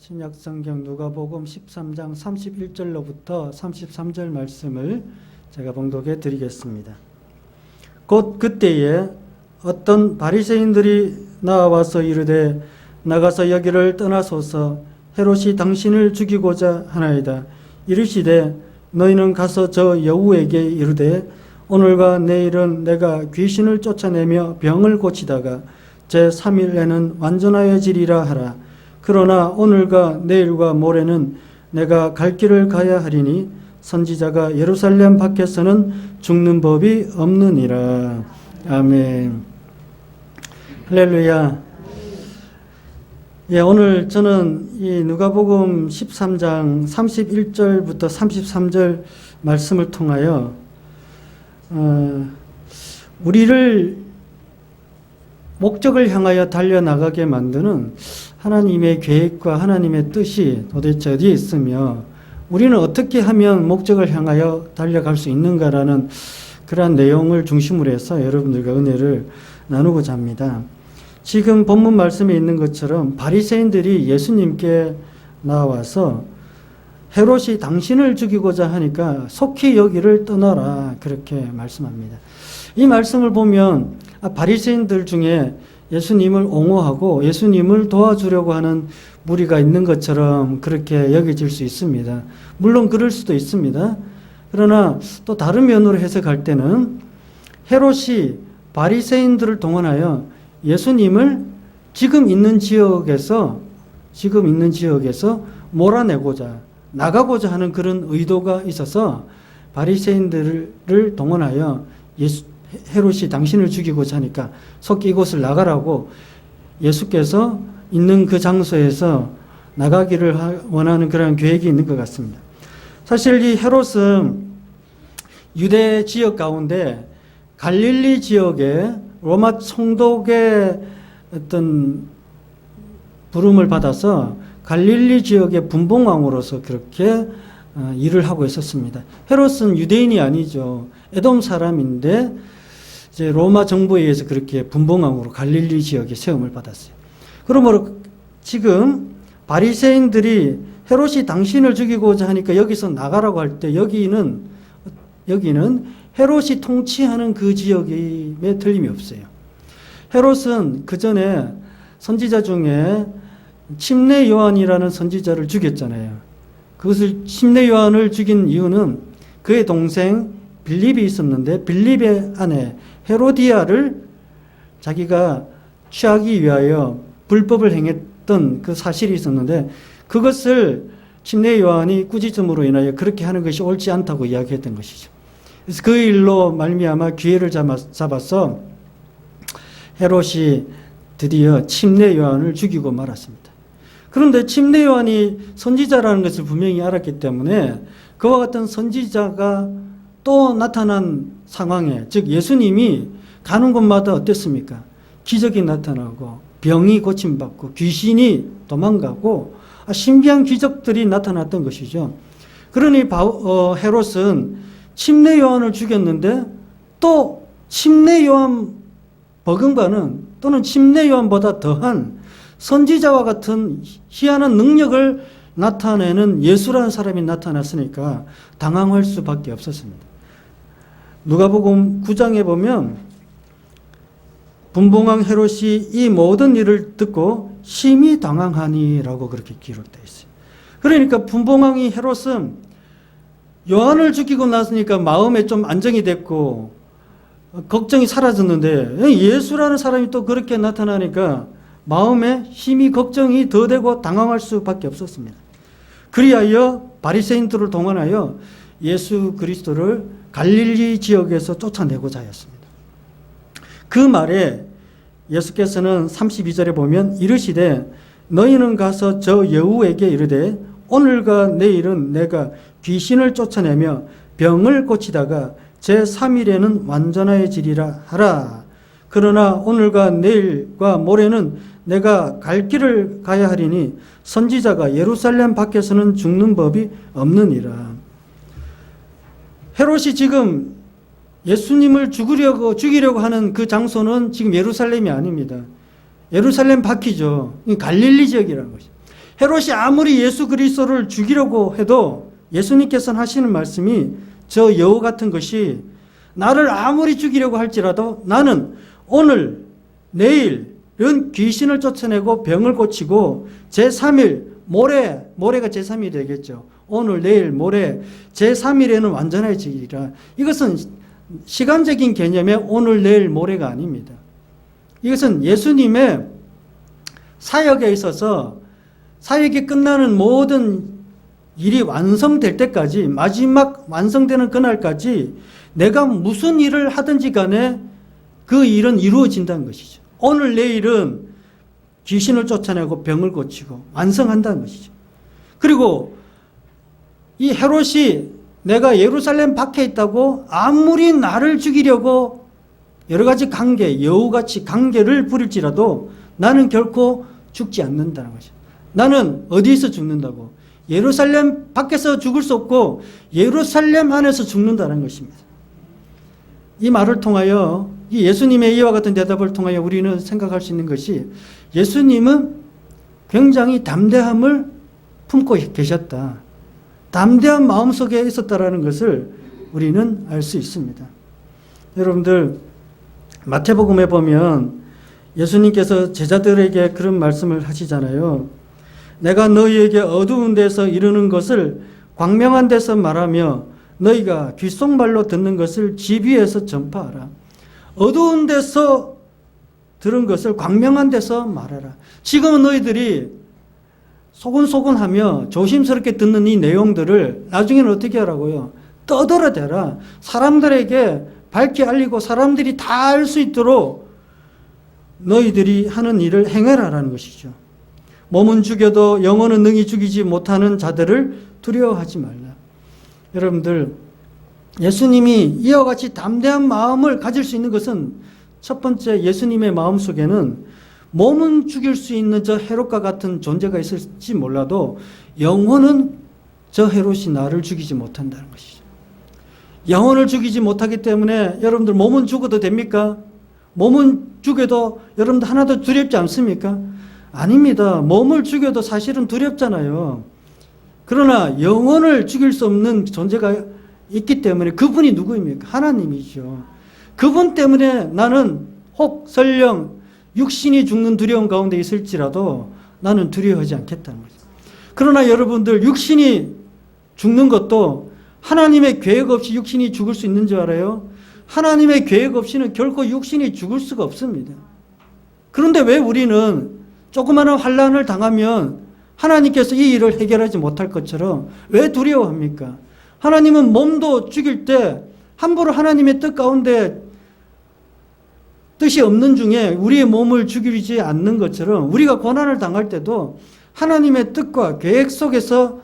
신약성경 누가복음 13장 31절로부터 33절 말씀을 제가 봉독해 드리겠습니다. 곧 그때에 어떤 바리새인들이 나와서 이르되 나가서 여기를 떠나소서 헤롯이 당신을 죽이고자 하나이다. 이르시되 너희는 가서 저 여우에게 이르되 오늘과 내일은 내가 귀신을 쫓아내며 병을 고치다가 제3일에는 완전하여지리라 하라. 그러나 오늘과 내일과 모레는 내가 갈 길을 가야 하리니 선지자가 예루살렘 밖에서는 죽는 법이 없느니라. 아멘. 할렐루야. 예, 오늘 저는 이 누가복음 13장 31절부터 33절 말씀을 통하여 우리를 목적을 향하여 달려나가게 만드는 하나님의 계획과 하나님의 뜻이 도대체 어디에 있으며 우리는 어떻게 하면 목적을 향하여 달려갈 수 있는가라는 그러한 내용을 중심으로 해서 여러분들과 은혜를 나누고자 합니다. 지금 본문 말씀에 있는 것처럼 바리새인들이 예수님께 나와서 헤롯이 당신을 죽이고자 하니까 속히 여기를 떠나라 그렇게 말씀합니다. 이 말씀을 보면 바리새인들 중에 예수님을 옹호하고 예수님을 도와주려고 하는 무리가 있는 것처럼 그렇게 여겨질 수 있습니다. 물론 그럴 수도 있습니다. 그러나 또 다른 면으로 해석할 때는 헤롯이 바리새인들을 동원하여 예수님을 지금 있는 지역에서 몰아내고자 나가고자 하는 그런 의도가 있어서 바리새인들을 동원하여 헤롯이 당신을 죽이고자 하니까 속히 이곳을 나가라고 예수께서 있는 그 장소에서 나가기를 원하는 그런 계획이 있는 것 같습니다. 사실 이 헤롯은 유대 지역 가운데 갈릴리 지역에 로마 총독의 어떤 부름을 받아서 갈릴리 지역의 분봉왕으로서 그렇게 일을 하고 있었습니다. 헤롯은 유대인이 아니죠. 에돔 사람인데 이제 로마 정부에 의해서 그렇게 분봉왕으로 갈릴리 지역에 세움을 받았어요. 그러므로 지금 바리새인들이 헤롯이 당신을 죽이고자 하니까 여기서 나가라고 할 때 여기는 헤롯이 통치하는 그 지역임에 틀림이 없어요. 헤롯은 그 전에 선지자 중에 침례 요한이라는 선지자를 죽였잖아요. 그것을 침례 요한을 죽인 이유는 그의 동생 빌립이 있었는데 빌립의 아내 헤로디아를 자기가 취하기 위하여 불법을 행했던 그 사실이 있었는데 그것을 침례 요한이 꾸짖음으로 인하여 그렇게 하는 것이 옳지 않다고 이야기했던 것이죠. 그래서 그 일로 말미암아 기회를 잡아서 헤롯이 드디어 침례 요한을 죽이고 말았습니다. 그런데 침례 요한이 선지자라는 것을 분명히 알았기 때문에 그와 같은 선지자가 또 나타난 상황에, 즉 예수님이 가는 곳마다 어땠습니까? 기적이 나타나고 병이 고침받고 귀신이 도망가고 신비한 기적들이 나타났던 것이죠. 그러니 헤롯은 침례 요한을 죽였는데 또 침례 요한 버금가는 또는 침례 요한보다 더한 선지자와 같은 희한한 능력을 나타내는 예수라는 사람이 나타났으니까 당황할 수밖에 없었습니다. 누가복음 9장에 보면 분봉왕 헤롯이 이 모든 일을 듣고 심히 당황하니라고 그렇게 기록되어 있어요. 그러니까 분봉왕이 헤롯은 요한을 죽이고 났으니까 마음에 좀 안정이 됐고 걱정이 사라졌는데 예수라는 사람이 또 그렇게 나타나니까 마음에 심히 걱정이 더 되고 당황할 수밖에 없었습니다. 그리하여 바리새인들을 동원하여 예수 그리스도를 갈릴리 지역에서 쫓아내고자 하였습니다. 그 말에 예수께서는 32절에 보면 이르시되 너희는 가서 저 여우에게 이르되 오늘과 내일은 내가 귀신을 쫓아내며 병을 고치다가 제3일에는 완전하여지리라 하라. 그러나 오늘과 내일과 모레는 내가 갈 길을 가야 하리니 선지자가 예루살렘 밖에서는 죽는 법이 없느니라. 헤롯이 지금 예수님을 죽이려고 하는 그 장소는 지금 예루살렘이 아닙니다. 예루살렘 밖이죠. 갈릴리 지역이라는 것이죠. 헤롯이 아무리 예수 그리스도를 죽이려고 해도 예수님께서는 하시는 말씀이 저 여우 같은 것이 나를 아무리 죽이려고 할지라도 나는 오늘 내일은 귀신을 쫓아내고 병을 고치고 제3일 모레가 제3일이 되겠죠. 오늘 내일 모레 제3일에는 완전해지리라. 이것은 시간적인 개념의 오늘 내일 모레가 아닙니다. 이것은 예수님의 사역에 있어서 사역이 끝나는 모든 일이 완성될 때까지, 마지막 완성되는 그날까지 내가 무슨 일을 하든지 간에 그 일은 이루어진다는 것이죠. 오늘 내일은 귀신을 쫓아내고 병을 고치고 완성한다는 것이죠. 그리고 이 헤롯이 내가 예루살렘 밖에 있다고 아무리 나를 죽이려고 여러 가지 관계, 여우같이 관계를 부릴지라도 나는 결코 죽지 않는다는 것이죠. 나는 어디서 죽는다고? 예루살렘 밖에서 죽을 수 없고 예루살렘 안에서 죽는다는 것입니다. 이 말을 통하여, 이 예수님의 이와 같은 대답을 통하여 우리는 생각할 수 있는 것이, 예수님은 굉장히 담대함을 품고 계셨다. 담대한 마음속에 있었다라는 것을 우리는 알 수 있습니다. 여러분들, 마태복음에 보면 예수님께서 제자들에게 그런 말씀을 하시잖아요. 내가 너희에게 어두운 데서 이르는 것을 광명한 데서 말하며 너희가 귓속말로 듣는 것을 집 위에서 전파하라. 어두운 데서 들은 것을 광명한 데서 말하라. 지금은 너희들이 소곤소곤하며 조심스럽게 듣는 이 내용들을 나중에는 어떻게 하라고요? 떠들어대라. 사람들에게 밝히 알리고 사람들이 다 알 수 있도록 너희들이 하는 일을 행해라라는 것이죠. 몸은 죽여도 영혼은 능히 죽이지 못하는 자들을 두려워하지 말라. 여러분들, 예수님이 이와 같이 담대한 마음을 가질 수 있는 것은 첫 번째, 예수님의 마음속에는 몸은 죽일 수 있는 저 헤롯과 같은 존재가 있을지 몰라도 영혼은 저 헤롯이 나를 죽이지 못한다는 것이죠. 영혼을 죽이지 못하기 때문에 여러분들 몸은 죽어도 됩니까? 몸은 죽여도 여러분들 하나도 두렵지 않습니까? 아닙니다. 몸을 죽여도 사실은 두렵잖아요. 그러나 영혼을 죽일 수 없는 존재가 있기 때문에, 그분이 누구입니까? 하나님이죠. 그분 때문에 나는 혹 설령 육신이 죽는 두려움 가운데 있을지라도 나는 두려워하지 않겠다는 거죠. 그러나 여러분들, 육신이 죽는 것도 하나님의 계획 없이 육신이 죽을 수 있는 줄 알아요? 하나님의 계획 없이는 결코 육신이 죽을 수가 없습니다. 그런데 왜 우리는 조그마한 환난을 당하면 하나님께서 이 일을 해결하지 못할 것처럼 왜 두려워합니까? 하나님은 몸도 죽일 때 함부로 하나님의 뜻 가운데 뜻이 없는 중에 우리의 몸을 죽이지 않는 것처럼 우리가 고난을 당할 때도 하나님의 뜻과 계획 속에서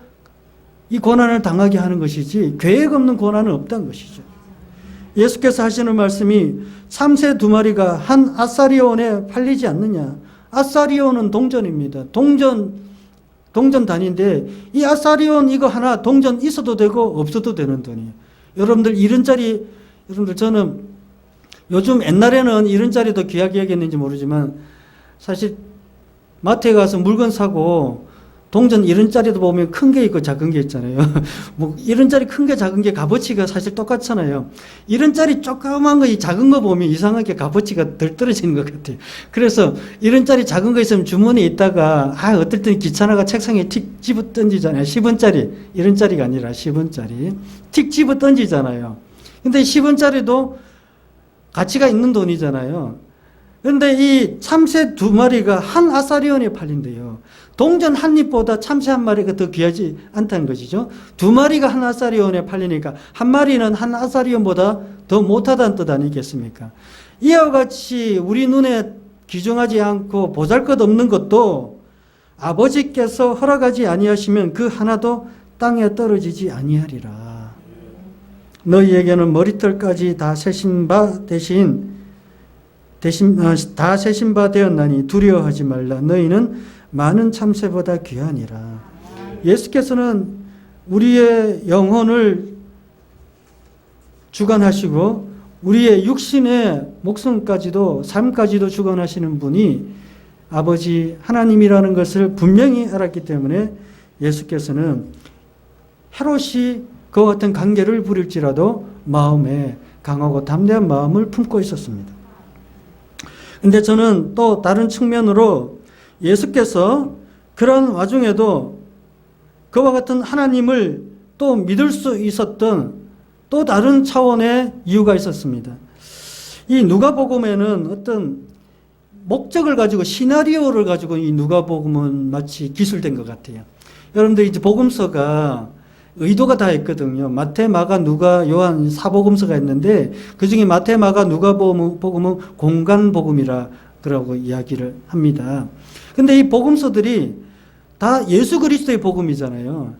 이 고난을 당하게 하는 것이지 계획 없는 고난은 없다는 것이죠. 예수께서 하시는 말씀이 참새 2마리가 한 아사리온에 팔리지 않느냐. 아사리온은 동전입니다. 동전 단위인데 이 아사리온 이거 하나 동전 있어도 되고 없어도 되는 돈이에요. 여러분들 1원짜리, 여러분들 저는 요즘 옛날에는 1원짜리도 귀하게 여겼는지 모르지만 사실 마트에 가서 물건 사고 동전 1원짜리도 보면 큰 게 있고 작은 게 있잖아요. 뭐 1원짜리 큰 게 작은 게 값어치가 사실 똑같잖아요. 1원짜리 조그만 거, 이 작은 거 보면 이상하게 값어치가 덜 떨어지는 것 같아요. 그래서 1원짜리 작은 거 있으면 주머니에 있다가 어떨 때는 귀찮아가 책상에 틱 집어 던지잖아요. 10원짜리, 1원짜리가 아니라 10원짜리 틱 집어 던지잖아요. 근데 10원짜리도 가치가 있는 돈이잖아요. 그런데 이 참새 2마리가 한 아사리온에 팔린대요. 동전 한 입보다 참새 한 마리가 더 귀하지 않다는 것이죠. 2마리가 한 아사리온에 팔리니까 한 마리는 한 아사리온보다 더 못하다는 뜻 아니겠습니까? 이와 같이 우리 눈에 귀중하지 않고 보잘것없는 것도 아버지께서 허락하지 아니하시면 그 하나도 땅에 떨어지지 아니하리라. 너희에게는 머리털까지 다 세신 바 다 세신 바 되었나니 두려워하지 말라. 너희는 많은 참새보다 귀하니라. 예수께서는 우리의 영혼을 주관하시고 우리의 육신의 목숨까지도 삶까지도 주관하시는 분이 아버지 하나님이라는 것을 분명히 알았기 때문에 예수께서는 헤롯이 그와 같은 관계를 부릴지라도 마음에 강하고 담대한 마음을 품고 있었습니다. 근데 저는 또 다른 측면으로 예수께서 그런 와중에도 그와 같은 하나님을 또 믿을 수 있었던 또 다른 차원의 이유가 있었습니다. 이 누가복음에는 어떤 목적을 가지고 시나리오를 가지고 이 누가복음은 마치 기술된 것 같아요. 여러분들 이제 복음서가 의도가 다 있거든요. 마태, 마가, 누가, 요한 사복음서가 있는데 그중에 마태, 마가, 누가복음은 공간복음이라 그러고 이야기를 합니다. 근데 이 복음서들이 다 예수 그리스도의 복음이잖아요.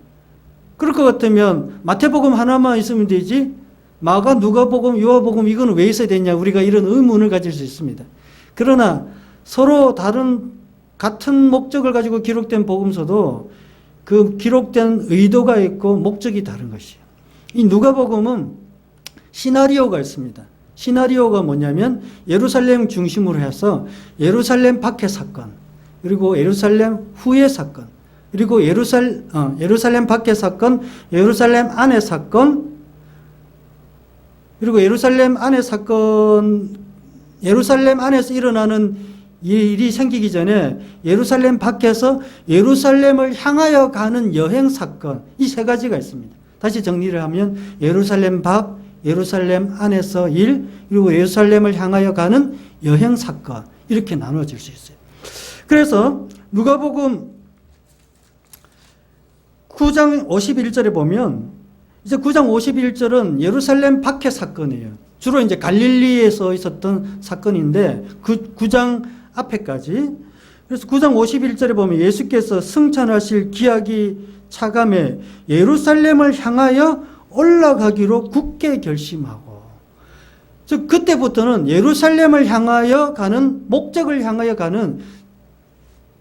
그럴 것 같으면 마태복음 하나만 있으면 되지 마가, 누가복음, 요한복음 이거는 왜 있어야 되냐 우리가 이런 의문을 가질 수 있습니다. 그러나 서로 다른 같은 목적을 가지고 기록된 복음서도 그 기록된 의도가 있고 목적이 다른 것이에요. 이 누가복음은 시나리오가 있습니다. 시나리오가 뭐냐면 예루살렘 중심으로 해서 예루살렘 밖의 사건, 그리고 예루살렘 후의 사건, 그리고 예루살렘 밖의 사건, 예루살렘 안의 사건, 그리고 예루살렘 안의 사건, 예루살렘 안에서 일어나는 일이 생기기 전에 예루살렘 밖에서 예루살렘을 향하여 가는 여행 사건, 이 세 가지가 있습니다. 다시 정리를 하면 예루살렘 밖, 예루살렘 안에서 일, 그리고 예루살렘을 향하여 가는 여행 사건, 이렇게 나눠질 수 있어요. 그래서 누가복음 9장 51절에 보면 이제 9장 51절은 예루살렘 밖의 사건이에요. 주로 이제 갈릴리에서 있었던 사건인데 그 9장 앞에까지. 그래서 9장 51절에 보면 예수께서 승천하실 기약이 차감해 예루살렘을 향하여 올라가기로 굳게 결심하고, 즉 그때부터는 예루살렘을 향하여 가는, 목적을 향하여 가는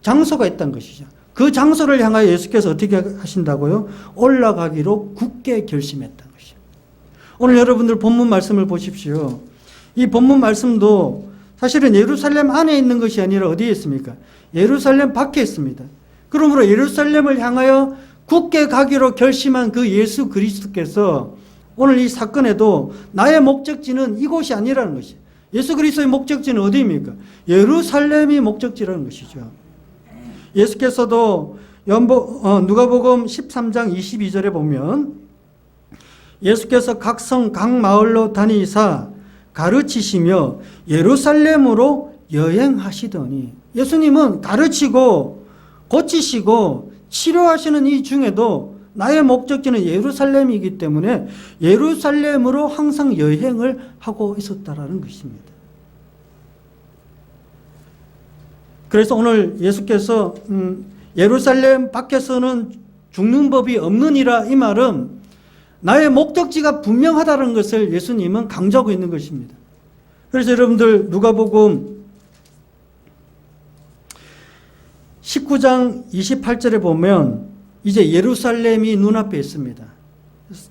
장소가 있다는 것이죠. 그 장소를 향하여 예수께서 어떻게 하신다고요? 올라가기로 굳게 결심했다는 것이죠. 오늘 여러분들 본문 말씀을 보십시오. 이 본문 말씀도 사실은 예루살렘 안에 있는 것이 아니라 어디에 있습니까? 예루살렘 밖에 있습니다. 그러므로 예루살렘을 향하여 굳게 가기로 결심한 그 예수 그리스도께서 오늘 이 사건에도 나의 목적지는 이곳이 아니라는 것이에요. 예수 그리스도의 목적지는 어디입니까? 예루살렘이 목적지라는 것이죠. 예수께서도 누가복음 13장 22절에 보면 예수께서 각 성, 각 마을로 다니사 가르치시며 예루살렘으로 여행하시더니, 예수님은 가르치고 고치시고 치료하시는 이 중에도 나의 목적지는 예루살렘이기 때문에 예루살렘으로 항상 여행을 하고 있었다라는 것입니다. 그래서 오늘 예수께서 예루살렘 밖에서는 죽는 법이 없느니라, 이 말은 나의 목적지가 분명하다는 것을 예수님은 강조하고 있는 것입니다. 그래서 여러분들 누가복음 19장 28절에 보면 이제 예루살렘이 눈앞에 있습니다.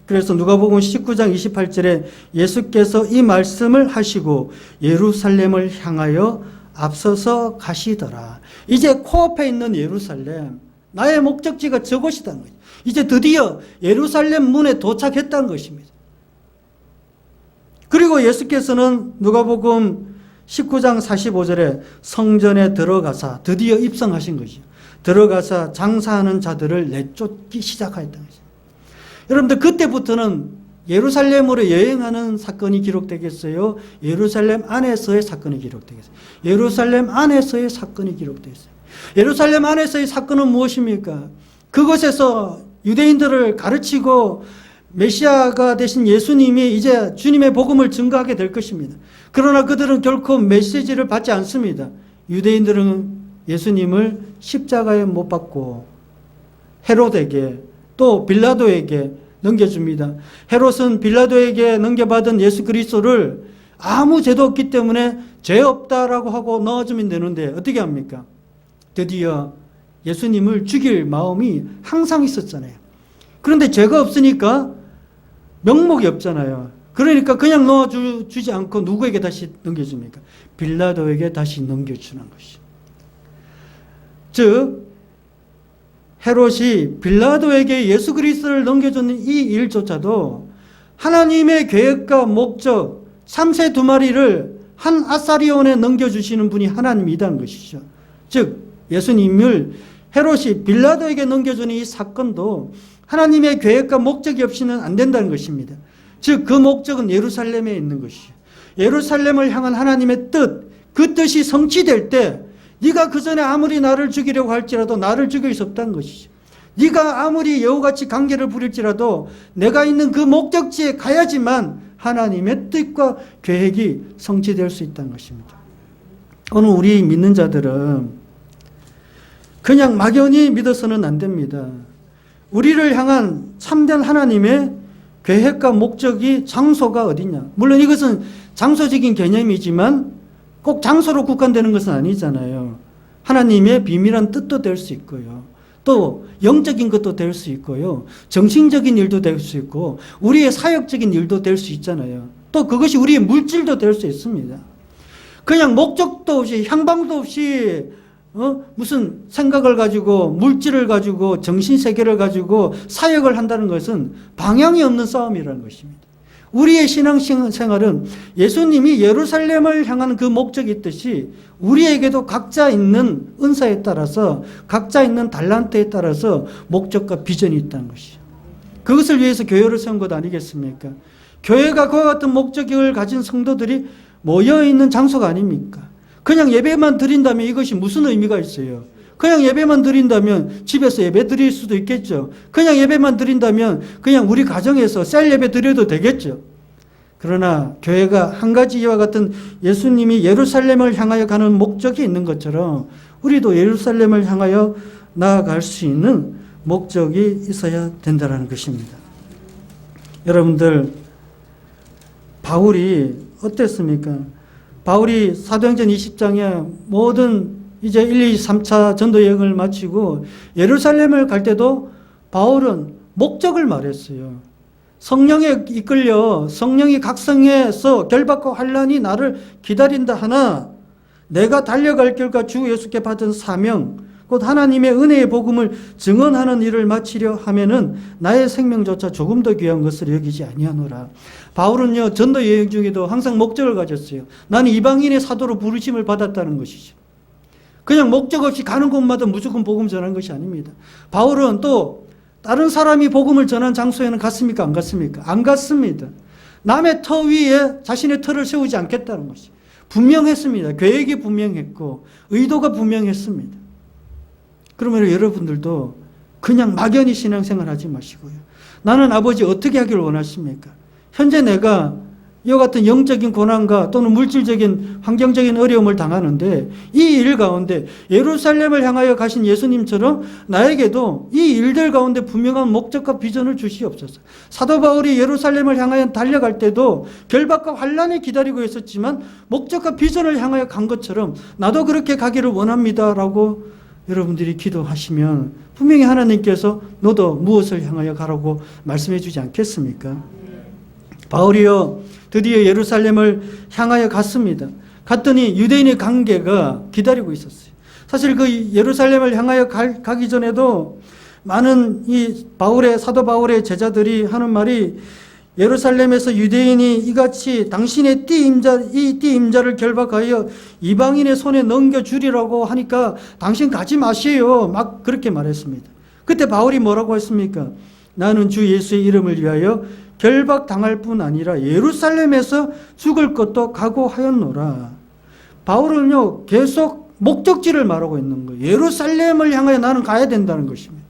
그래서 누가복음 19장 28절에 예수께서 이 말씀을 하시고 예루살렘을 향하여 앞서서 가시더라. 이제 코앞에 있는 예루살렘, 나의 목적지가 저곳이라는 거죠. 이제 드디어 예루살렘 문에 도착했다는 것입니다. 그리고 예수께서는 누가복음 19장 45절에 성전에 들어가사 드디어 입성하신 것이죠. 들어가사 장사하는 자들을 내쫓기 시작하였다는 것입니다. 여러분들 그때부터는 예루살렘으로 여행하는 사건이 기록되겠어요? 예루살렘 안에서의 사건이 기록되겠어요? 예루살렘 안에서의 사건이 기록되겠어요? 예루살렘 안에서의 사건은 무엇입니까? 그곳에서 유대인들을 가르치고 메시아가 되신 예수님이 이제 주님의 복음을 증거하게 될 것입니다. 그러나 그들은 결코 메시지를 받지 않습니다. 유대인들은 예수님을 십자가에 못 박고 헤롯에게 또 빌라도에게 넘겨줍니다. 헤롯은 빌라도에게 넘겨받은 예수 그리스도를 아무 죄도 없기 때문에 죄 없다라고 하고 넣어주면 되는데 어떻게 합니까? 드디어 예수님을 죽일 마음이 항상 있었잖아요. 그런데 죄가 없으니까 명목이 없잖아요. 그러니까 그냥 넣어주지 않고 누구에게 다시 넘겨줍니까? 빌라도에게 다시 넘겨주는 것이. 즉 헤롯이 빌라도에게 예수 그리스도를 넘겨주는 이 일조차도 하나님의 계획과 목적, 참새 2마리를 한 아사리온에 넘겨주시는 분이 하나님이라는 것이죠. 즉 예수님을 헤롯이 빌라도에게 넘겨주는 이 사건도 하나님의 계획과 목적이 없이는 안 된다는 것입니다. 즉 그 목적은 예루살렘에 있는 것이죠. 예루살렘을 향한 하나님의 뜻, 그 뜻이 성취될 때 네가 그 전에 아무리 나를 죽이려고 할지라도 나를 죽일 수 없다는 것이죠. 네가 아무리 여우같이 강제를 부릴지라도 내가 있는 그 목적지에 가야지만 하나님의 뜻과 계획이 성취될 수 있다는 것입니다. 오늘 우리 믿는 자들은 그냥 막연히 믿어서는 안 됩니다. 우리를 향한 참된 하나님의 계획과 목적이 장소가 어디냐. 물론 이것은 장소적인 개념이지만 꼭 장소로 국한되는 것은 아니잖아요. 하나님의 비밀한 뜻도 될 수 있고요. 또 영적인 것도 될 수 있고요. 정신적인 일도 될 수 있고 우리의 사역적인 일도 될 수 있잖아요. 또 그것이 우리의 물질도 될 수 있습니다. 그냥 목적도 없이 향방도 없이 무슨 생각을 가지고 물질을 가지고 정신세계를 가지고 사역을 한다는 것은 방향이 없는 싸움이라는 것입니다. 우리의 신앙생활은 예수님이 예루살렘을 향하는 그 목적이 있듯이 우리에게도 각자 있는 은사에 따라서 각자 있는 달란트에 따라서 목적과 비전이 있다는 것이죠. 그것을 위해서 교회를 세운 것 아니겠습니까? 교회가 그와 같은 목적을 가진 성도들이 모여있는 장소가 아닙니까? 그냥 예배만 드린다면 이것이 무슨 의미가 있어요? 그냥 예배만 드린다면 집에서 예배 드릴 수도 있겠죠. 그냥 예배만 드린다면 그냥 우리 가정에서 셀 예배 드려도 되겠죠. 그러나 교회가 한 가지 이와 같은 예수님이 예루살렘을 향하여 가는 목적이 있는 것처럼 우리도 예루살렘을 향하여 나아갈 수 있는 목적이 있어야 된다는 것입니다. 여러분들, 바울이 어땠습니까? 바울이 사도행전 20장에 모든 이제 1, 2, 3차 전도 여행을 마치고 예루살렘을 갈 때도 바울은 목적을 말했어요. 성령에 이끌려 성령이 각성해서 결박과 환난이 나를 기다린다 하나 내가 달려갈 길과 주 예수께 받은 사명 곧 하나님의 은혜의 복음을 증언하는 일을 마치려 하면은 나의 생명조차 조금 더 귀한 것을 여기지 아니하노라. 바울은요 전도 여행 중에도 항상 목적을 가졌어요. 나는 이방인의 사도로 부르심을 받았다는 것이죠. 그냥 목적 없이 가는 곳마다 무조건 복음 전하는 것이 아닙니다. 바울은 또 다른 사람이 복음을 전한 장소에는 갔습니까? 안 갔습니까? 안 갔습니다. 남의 터 위에 자신의 터를 세우지 않겠다는 것이 분명했습니다. 계획이 분명했고 의도가 분명했습니다. 그러면 여러분들도 그냥 막연히 신앙생활 하지 마시고요. 나는 아버지 어떻게 하기를 원하십니까? 현재 내가 이와 같은 영적인 고난과 또는 물질적인 환경적인 어려움을 당하는데 이 일 가운데 예루살렘을 향하여 가신 예수님처럼 나에게도 이 일들 가운데 분명한 목적과 비전을 주시옵소서. 사도 바울이 예루살렘을 향하여 달려갈 때도 결박과 환난이 기다리고 있었지만 목적과 비전을 향하여 간 것처럼 나도 그렇게 가기를 원합니다라고 여러분들이 기도하시면 분명히 하나님께서 너도 무엇을 향하여 가라고 말씀해 주지 않겠습니까? 바울이요 드디어 예루살렘을 향하여 갔습니다. 갔더니 유대인의 관계가 기다리고 있었어요. 사실 그 예루살렘을 향하여 가기 전에도 많은 이 사도 바울의 제자들이 하는 말이 예루살렘에서 유대인이 이같이 당신의 띠 임자를 결박하여 이방인의 손에 넘겨주리라고 하니까 당신 가지 마세요. 막 그렇게 말했습니다. 그때 바울이 뭐라고 했습니까? 나는 주 예수의 이름을 위하여 결박당할 뿐 아니라 예루살렘에서 죽을 것도 각오하였노라. 바울은요 계속 목적지를 말하고 있는 거예요. 예루살렘을 향하여 나는 가야 된다는 것입니다.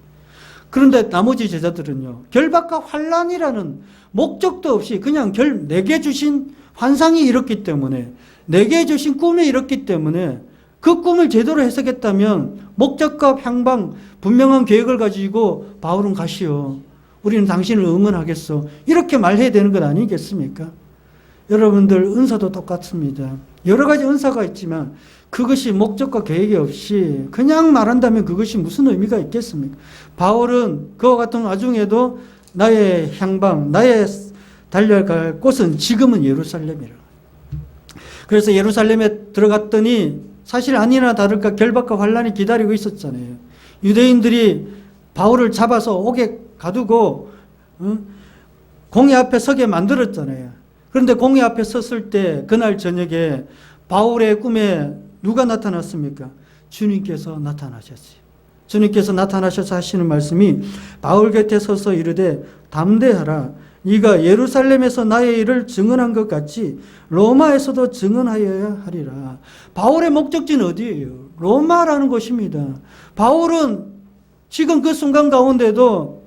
그런데 나머지 제자들은요 결박과 환난이라는 목적도 없이 그냥 내게 주신 환상이 이렇기 때문에 내게 주신 꿈이 이렇기 때문에 그 꿈을 제대로 해석했다면 목적과 향방 분명한 계획을 가지고 바울은 가시오. 우리는 당신을 응원하겠소. 이렇게 말해야 되는 것 아니겠습니까? 여러분들 은사도 똑같습니다. 여러 가지 은사가 있지만 그것이 목적과 계획이 없이 그냥 말한다면 그것이 무슨 의미가 있겠습니까? 바울은 그와 같은 와중에도 나의 향방, 나의 달려갈 곳은 지금은 예루살렘이라. 그래서 예루살렘에 들어갔더니 사실 아니나 다를까 결박과 환란이 기다리고 있었잖아요. 유대인들이 바울을 잡아서 옥에 가두고 공회 앞에 서게 만들었잖아요. 그런데 공회 앞에 섰을 때 그날 저녁에 바울의 꿈에 누가 나타났습니까? 주님께서 나타나셨어요. 주님께서 나타나셔서 하시는 말씀이 바울 곁에 서서 이르되 담대하라. 네가 예루살렘에서 나의 일을 증언한 것 같이 로마에서도 증언하여야 하리라. 바울의 목적지는 어디예요? 로마라는 곳입니다. 바울은 지금 그 순간 가운데도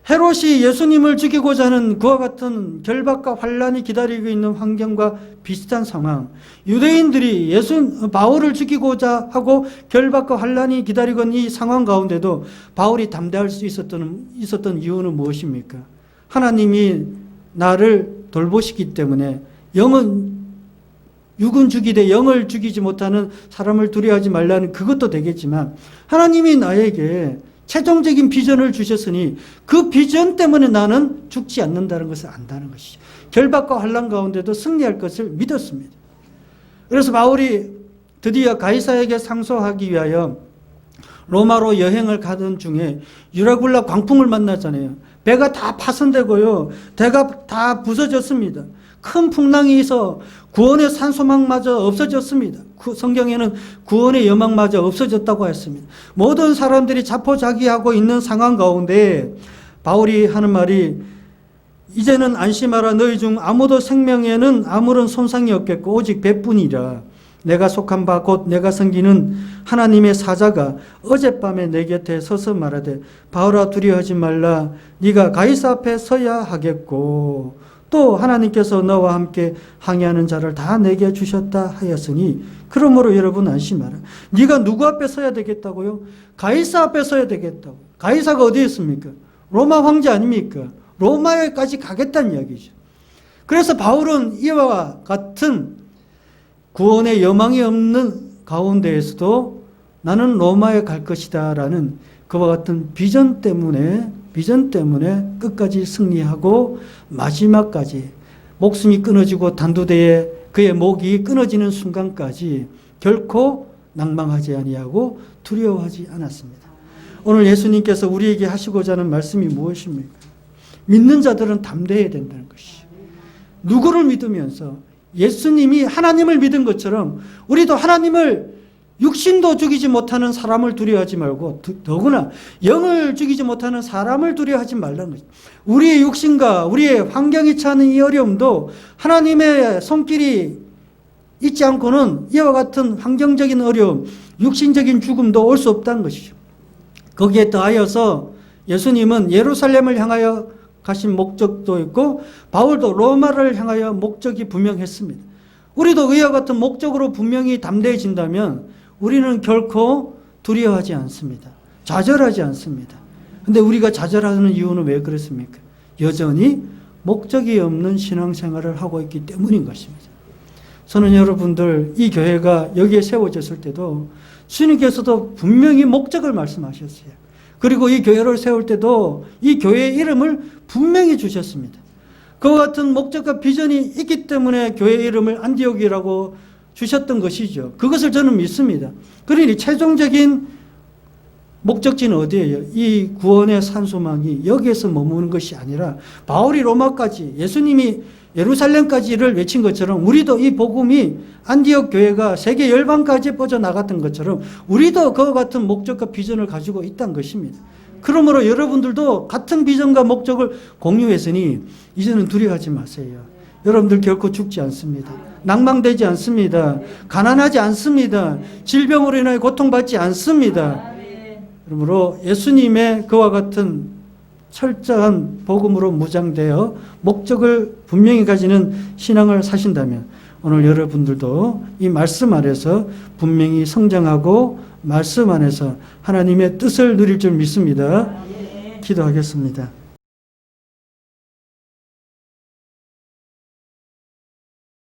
헤롯이 예수님을 죽이고자 하는 그와 같은 결박과 환란이 기다리고 있는 환경과 비슷한 상황, 유대인들이 바울을 죽이고자 하고 결박과 환란이 기다리고 있는 이 상황 가운데도 바울이 담대할 수 있었던 이유는 무엇입니까? 하나님이 나를 돌보시기 때문에 육은 죽이되 영을 죽이지 못하는 사람을 두려워하지 말라는 그것도 되겠지만 하나님이 나에게 최종적인 비전을 주셨으니 그 비전 때문에 나는 죽지 않는다는 것을 안다는 것이죠. 결박과 환란 가운데도 승리할 것을 믿었습니다. 그래서 바울이 드디어 가이사에게 상소하기 위하여 로마로 여행을 가던 중에 유라굴라 광풍을 만났잖아요. 배가 다 파손되고요. 배가 다 부서졌습니다. 큰 풍랑이 있어 구원의 산소망마저 없어졌습니다. 성경에는 구원의 여망마저 없어졌다고 했습니다. 모든 사람들이 자포자기하고 있는 상황 가운데 바울이 하는 말이 이제는 안심하라. 너희 중 아무도 생명에는 아무런 손상이 없겠고 오직 배뿐이라. 내가 속한 바 곧 내가 섬기는 하나님의 사자가 어젯밤에 내 곁에 서서 말하되 바울아 두려워하지 말라. 네가 가이사 앞에 서야 하겠고 또 하나님께서 너와 함께 항해하는 자를 다 내게 주셨다 하였으니 그러므로 여러분 안심하라. 네가 누구 앞에 서야 되겠다고요? 가이사 앞에 서야 되겠다고. 가이사가 어디에 있습니까? 로마 황제 아닙니까? 로마에까지 가겠다는 이야기죠. 그래서 바울은 이와 같은 구원의 여망이 없는 가운데에서도 나는 로마에 갈 것이다 라는 그와 같은 비전 때문에 끝까지 승리하고 마지막까지 목숨이 끊어지고 단두대에 그의 목이 끊어지는 순간까지 결코 낭망하지 아니하고 두려워하지 않았습니다. 오늘 예수님께서 우리에게 하시고자 하는 말씀이 무엇입니까? 믿는 자들은 담대해야 된다는 것이죠. 누구를 믿으면서 예수님이 하나님을 믿은 것처럼 우리도 하나님을 육신도 죽이지 못하는 사람을 두려워하지 말고 더구나 영을 죽이지 못하는 사람을 두려워하지 말라는 것입니다. 우리의 육신과 우리의 환경이 처하는 이 어려움도 하나님의 손길이 있지 않고는 이와 같은 환경적인 어려움, 육신적인 죽음도 올 수 없다는 것이죠. 거기에 더하여서 예수님은 예루살렘을 향하여 가신 목적도 있고 바울도 로마를 향하여 목적이 분명했습니다. 우리도 이와 같은 목적으로 분명히 담대해진다면 우리는 결코 두려워하지 않습니다. 좌절하지 않습니다. 그런데 우리가 좌절하는 이유는 왜 그렇습니까? 여전히 목적이 없는 신앙생활을 하고 있기 때문인 것입니다. 저는 여러분들 이 교회가 여기에 세워졌을 때도 주님께서도 분명히 목적을 말씀하셨어요. 그리고 이 교회를 세울 때도 이 교회의 이름을 분명히 주셨습니다. 그와 같은 목적과 비전이 있기 때문에 교회의 이름을 안디옥이라고 주셨던 것이죠. 그것을 저는 믿습니다. 그러니 최종적인 목적지는 어디예요? 이 구원의 산소망이 여기에서 머무는 것이 아니라 바울이 로마까지 예수님이 예루살렘까지를 외친 것처럼 우리도 이 복음이 안디옥 교회가 세계 열방까지 뻗어나갔던 것처럼 우리도 그와 같은 목적과 비전을 가지고 있다는 것입니다. 그러므로 여러분들도 같은 비전과 목적을 공유했으니 이제는 두려워하지 마세요. 여러분들 결코 죽지 않습니다. 낭망되지 않습니다. 가난하지 않습니다. 질병으로 인하여 고통받지 않습니다. 그러므로 예수님의 그와 같은 철저한 복음으로 무장되어 목적을 분명히 가지는 신앙을 사신다면 오늘 여러분들도 이 말씀 안에서 분명히 성장하고 말씀 안에서 하나님의 뜻을 누릴 줄 믿습니다. 기도하겠습니다.